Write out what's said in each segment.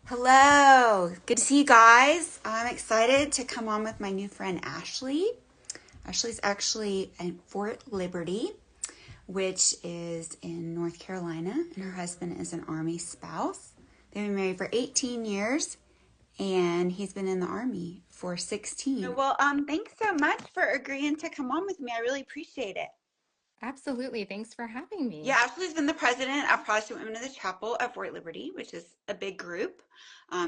Hello, good to see you guys. I'm excited to come on with my new friend Ashlee. Ashlee's actually at Fort Liberty, which is in North Carolina, and her husband is an Army spouse. They've been married for 18 years, and he's been in the Army for 16. Well, thanks so much for agreeing to come on with me. I really appreciate it. Absolutely. Thanks for having Yeah, me. Ashley's been the president of Protestant Women of the Chapel at Fort Liberty, which is a big group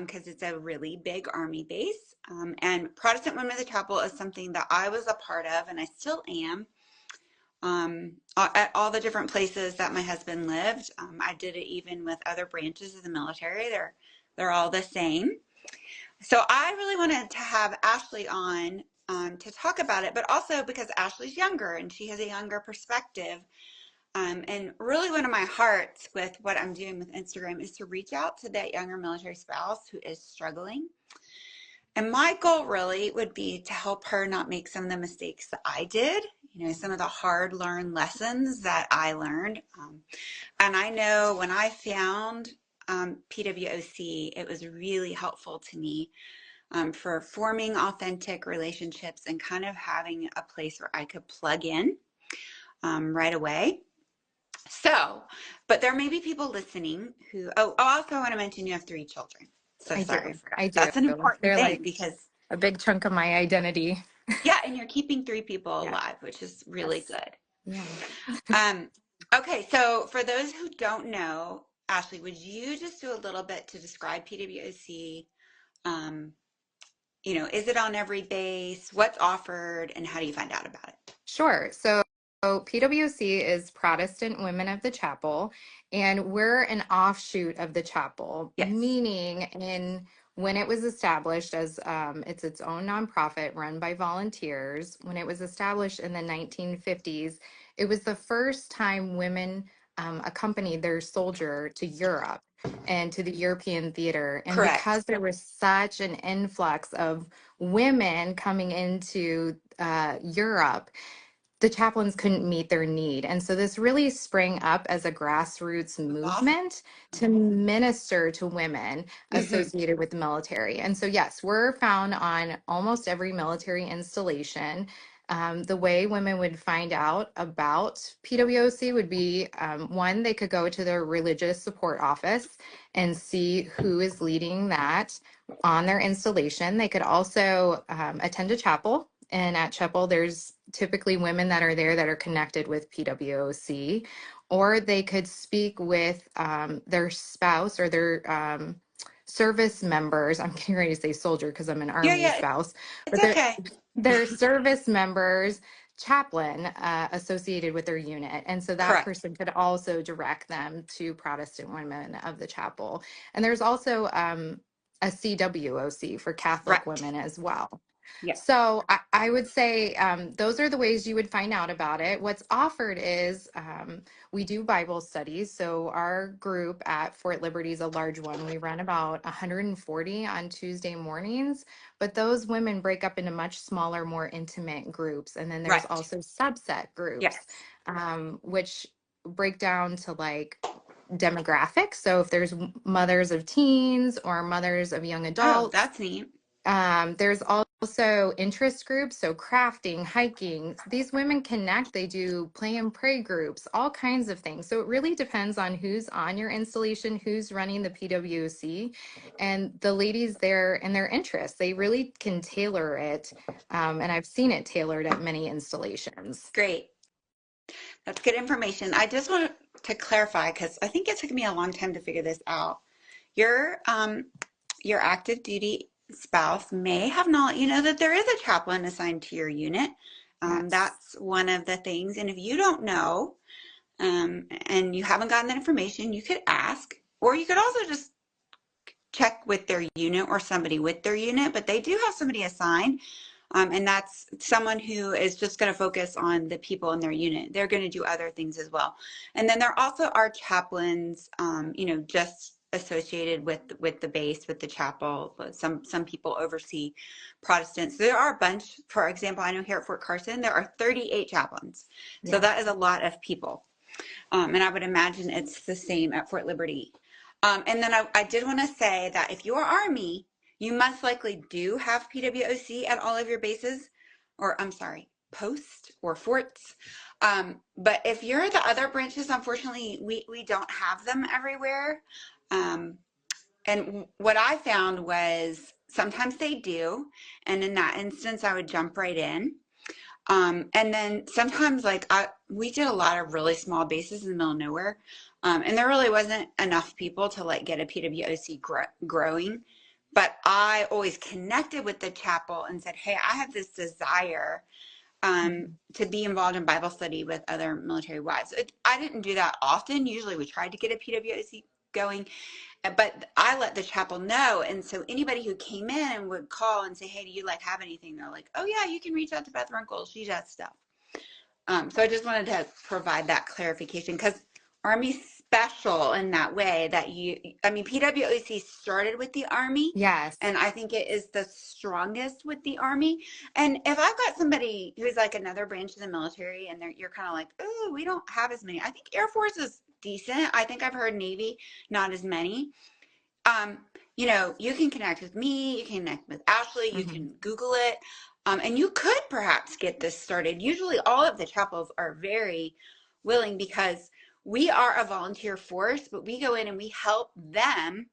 because it's a really big Army base. And Protestant Women of the Chapel is something that I was a part of, and I still am, at all the different places that my husband lived. I did it even with other branches of the military. They're all the same. So I really wanted to have Ashlee on to talk about it, but also because Ashlee's younger and she has a younger perspective. And really one of my hearts with what I'm doing with Instagram is to reach out to that younger military spouse who is struggling. And my goal really would be to help her not make some of the mistakes that I did, some of the hard learned lessons that I learned. And I know when I found PWOC, it was really helpful to me for forming authentic relationships and kind of having a place where I could plug in right away. So, but there may be people listening who, I also want to mention you have 3 children. So I sorry, I do. forgot. I do. That's an important They're thing like because, a big chunk of my identity. yeah, and you're keeping 3 people Yeah. alive, which is really Yes. good. Yeah. Um, okay, so for those who don't know, Ashlee, would you just do a little bit to describe PWOC? Um, is it on every base? What's offered, and how do you find out about it? Sure. So PWC is Protestant Women of the Chapel, and we're an offshoot of the chapel, Yes, meaning when it was established as it's its own nonprofit run by volunteers. When it was established in the 1950s, it was the first time women accompanied their soldier to Europe and to the European theater. And correct. because there was such an influx of women coming into Europe, the chaplains couldn't meet their need. And so this really sprang up as a grassroots That's awesome. movement to minister to women Hmm. associated with the military. And so, yes, we're found on almost every military installation. The way women would find out about PWOC would be one, they could go to their religious support office and see who is leading that on their installation. They could also attend a chapel. And at chapel, there's typically women that are there that are connected with PWOC, or they could speak with their spouse or their service members. I'm getting ready to say soldier because I'm an Yeah, Army yeah, spouse, it's but they're okay. their service members chaplain associated with their unit. And so that Correct. person could also direct them to Protestant Women of the Chapel. And there's also a CWOC for Catholic Right. women as well. Yeah. So I would say those are the ways you would find out about it. What's offered is we do Bible studies. So our group at Fort Liberty is a large one. We run about 140 on Tuesday mornings, but those women break up into much smaller, more intimate groups. And then there's Right. also subset groups, Yes. which break down to like demographics. So if there's mothers of teens or mothers of young Oh, adults, that's neat. there's also interest groups, so crafting, hiking. These women connect. They do play and pray groups, all kinds of things. So it really depends on who's on your installation, who's running the PWC, and the ladies there and their interests. They really can tailor it, and I've seen it tailored at many installations. Great. That's good information. I just want to clarify because I think it took me a long time to figure this out. Your your active duty spouse may have not, that there is a chaplain assigned to your unit. Yes. That's one of the things. And if you don't know, and you haven't gotten that information, you could ask, or you could also just check with their unit or somebody with their unit, but they do have somebody assigned. And that's someone who is just going to focus on the people in their unit. They're going to do other things as well. And then there also are chaplains, just associated with the base, with the chapel. Some people oversee Protestants. There are a bunch. For example, I know here at Fort Carson, there are 38 chaplains. So Yeah. that is a lot of people. And I would imagine it's the same at Fort Liberty. And then I did want to say that if you're Army, you most likely do have PWOC at all of your bases, or I'm sorry, posts or forts. But if you're the other branches, unfortunately, we don't have them everywhere. Um, and what I found was sometimes they do. And in that instance, I would jump right in. And then sometimes we did a lot of really small bases in the middle of nowhere. And there really wasn't enough people to like get a PWOC growing. But I always connected with the chapel and said, hey, I have this desire to be involved in Bible study with other military wives. I didn't do that often. Usually we tried to get a PWOC going, but I let the chapel know. And so anybody who came in and would call and say, hey, do you like have anything? They're like, oh yeah, you can reach out to Beth Runkle. She does stuff. So I just wanted to provide that clarification because Army's special in that way that PWOC started with the Army. Yes. And I think it is the strongest with the Army. And if I've got somebody who's like another branch of the military and you're kind of like, oh, we don't have as many. I think Air Force is decent. I think I've heard Navy, not as many. You can connect with me, you can connect with Ashlee, you can Google it, and you could perhaps get this started. Usually all of the chapels are very willing because we are a volunteer force, but we go in and we help them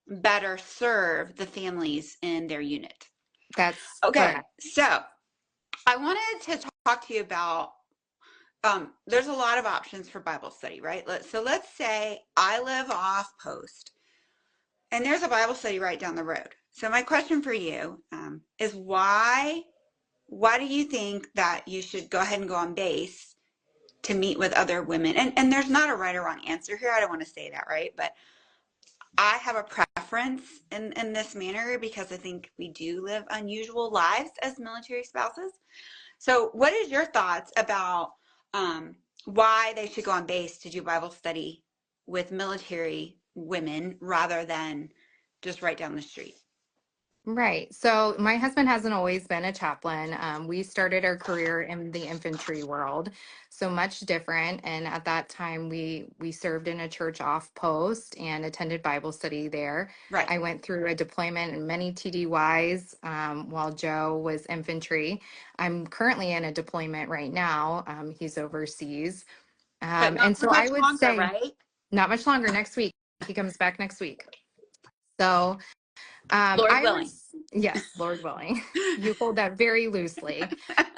better serve the families in their unit. That's okay. Correct. So I wanted to talk to you about there's a lot of options for Bible study, right? So let's say I live off post and there's a Bible study right down the road. So my question for you is why do you think that you should go ahead and go on base to meet with other women? And there's not a right or wrong answer here. I don't want to say that, right? But I have a preference in this manner because I think we do live unusual lives as military spouses. So what is your thoughts about why they should go on base to do Bible study with military women rather than just right down the street? Right. So my husband hasn't always been a chaplain. We started our career in the infantry world, so much different. And at that time, we served in a church off post and attended Bible study there. Right. I went through a deployment and many TDYs while Joe was infantry. I'm currently in a deployment right now. He's overseas. But not And for so I much would longer, say right? not much longer next week. He comes back next week. So Lord willing. yes, Lord willing. You hold that very loosely.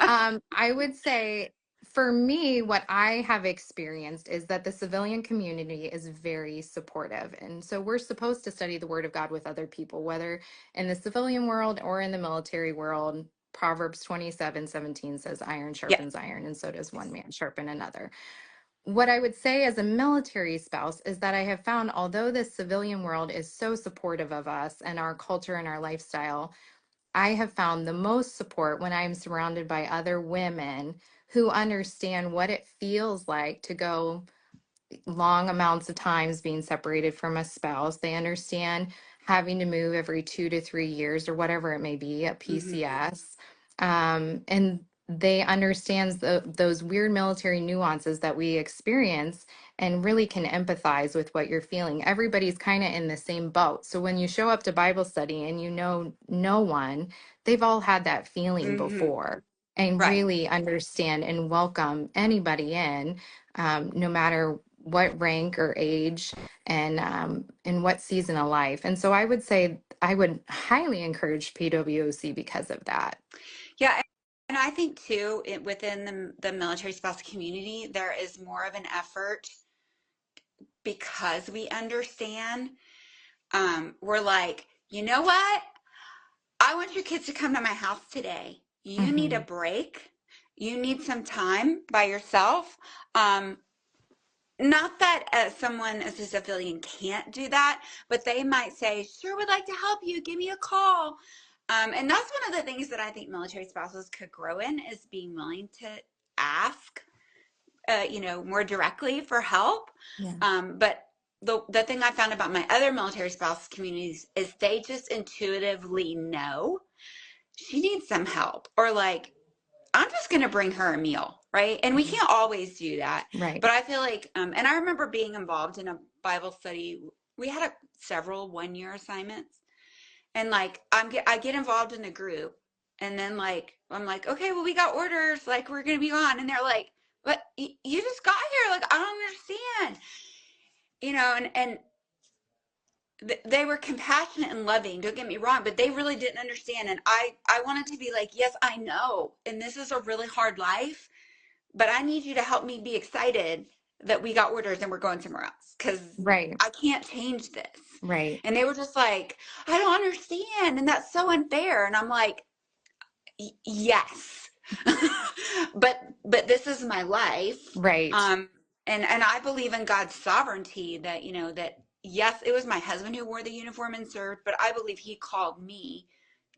I would say for me, what I have experienced is that the civilian community is very supportive. And so we're supposed to study the Word of God with other people, whether in the civilian world or in the military world. Proverbs 27:17 says, iron Yeah. sharpens iron, and so does one man sharpen another. What I would say as a military spouse is that I have found, although the civilian world is so supportive of us and our culture and our lifestyle, I have found the most support when I'm surrounded by other women who understand what it feels like to go long amounts of times being separated from a spouse. They understand having to move every 2 to 3 years or whatever it may be at PCS. And they understand those weird military nuances that we experience and really can empathize with what you're feeling. Everybody's kind of in the same boat. So when you show up to Bible study and you know no one, they've all had that feeling before and Right. really understand and welcome anybody in, no matter what rank or age and in what season of life. And so I would say I would highly encourage PWOC because of that. Yeah. And I think too, within the military spouse community, there is more of an effort because we understand. We're like, you know what? I want your kids to come to my house today. You need a Hmm. break. You need some time by yourself. Not that someone as a civilian can't do that, but they might say, sure, would like to help you. Give me a call. And that's one of the things that I think military spouses could grow in is being willing to ask, more directly for help. Yeah. But the thing I found about my other military spouse communities is they just intuitively know she needs some help, or like, I'm just going to bring her a meal, right? And we can't always do that. Right. But I feel like, and I remember being involved in a Bible study we had several 1 year assignments, and like I get involved in the group, and then like I'm like, okay, well we got orders, like we're gonna be on, and they're like, but you just got here, like I don't understand, and they were compassionate and loving, don't get me wrong, but they really didn't understand, and I wanted to be like, yes, I know, and this is a really hard life, but I need you to help me be excited that we got orders and we're going somewhere else, because Right. I can't change this. Right. And they were just like, I don't understand, and that's so unfair. And I'm like, yes. But this is my life. Right. And I believe in God's sovereignty, that that yes, it was my husband who wore the uniform and served, but I believe he called me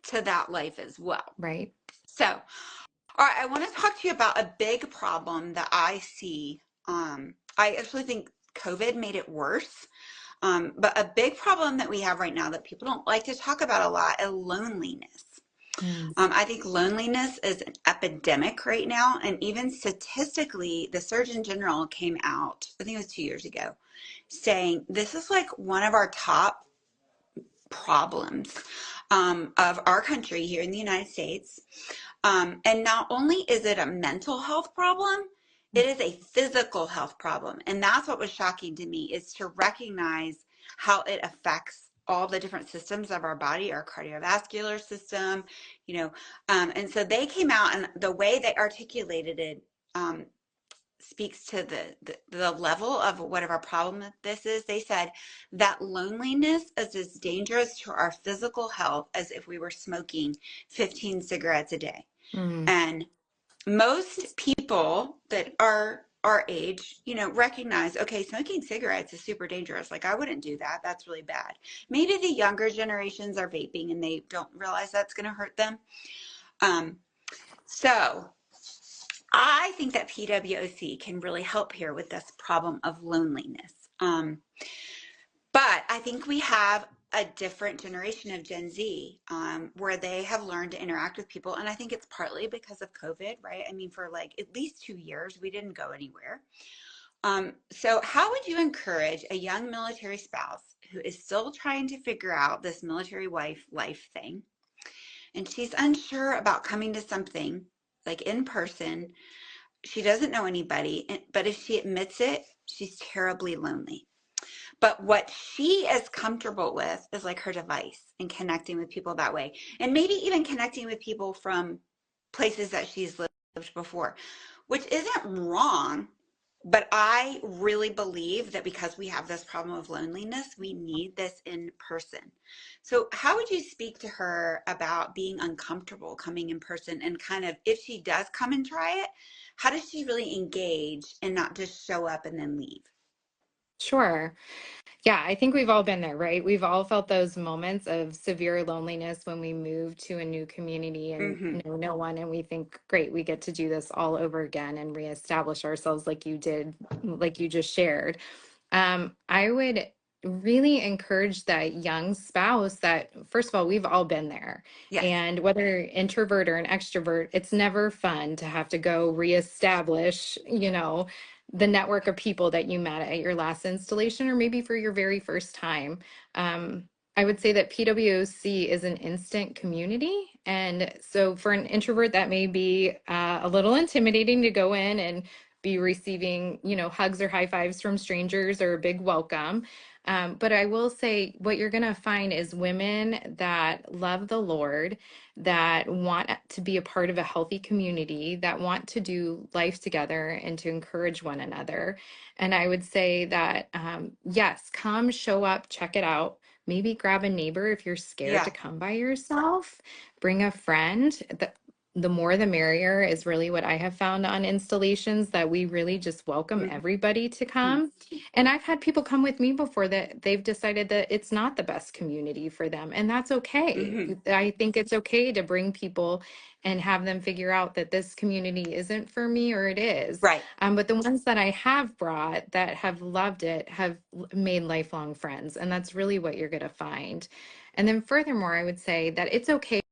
to that life as well. Right. So, all right, I want to talk to you about a big problem that I see. I actually think COVID made it worse. But a big problem that we have right now that people don't like to talk about a lot is loneliness. Mm. I think loneliness is an epidemic right now. And even statistically, the Surgeon General came out, I think it was 2 years ago, saying this is like one of our top problems of our country here in the United States. And not only is it a mental health problem, it is a physical health problem. And that's what was shocking to me, is to recognize how it affects all the different systems of our body, our cardiovascular system, and so they came out, and the way they articulated it speaks to the level of whatever problem this is. They said that loneliness is as dangerous to our physical health as if we were smoking 15 cigarettes a day. Mm. And most people that are our age, recognize, okay, smoking cigarettes is super dangerous. Like I wouldn't do that. That's really bad. Maybe the younger generations are vaping and they don't realize that's going to hurt them. So I think that PWOC can really help here with this problem of loneliness. But I think we have a different generation of Gen Z, where they have learned to interact with people. And I think it's partly because of COVID, right? I mean, for like at least 2 years, we didn't go anywhere. So how would you encourage a young military spouse who is still trying to figure out this military wife life thing, and she's unsure about coming to something like in person? She doesn't know anybody, but if she admits it, she's terribly lonely. But what she is comfortable with is like her device and connecting with people that way. And maybe even connecting with people from places that she's lived before, which isn't wrong. But I really believe that because we have this problem of loneliness, we need this in person. So how would you speak to her about being uncomfortable coming in person, and kind of, if she does come and try it, how does she really engage and not just show up and then leave? Sure. Yeah, I think we've all been there, right? We've all felt those moments of severe loneliness when we move to a new community and Mm-hmm. know no one, and we think, great, we get to do this all over again and reestablish ourselves like you did, like you just shared. I would really encourage that young spouse that, first of all, we've all been there. Yes. And whether introvert or an extrovert, it's never fun to have to go reestablish, the network of people that you met at your last installation or maybe for your very first time. Um, I would say that PWOC is an instant community. And so for an introvert, that may be a little intimidating to go in and be receiving, hugs or high fives from strangers or a big welcome. But I will say what you're going to find is women that love the Lord, that want to be a part of a healthy community, that want to do life together and to encourage one another. And I would say that, yes, come, show up, check it out. Maybe grab a neighbor if you're scared to Yeah. come by yourself. Bring a friend. The more the merrier is really what I have found on installations, that we really just welcome Mm-hmm. everybody to come. And I've had people come with me before that they've decided that it's not the best community for them, and that's okay. Mm-hmm. I think it's okay to bring people and have them figure out that this community isn't for me, or it is. Right. But the ones that I have brought that have loved it have made lifelong friends, and that's really what you're going to find. And then furthermore, I would say that it's okay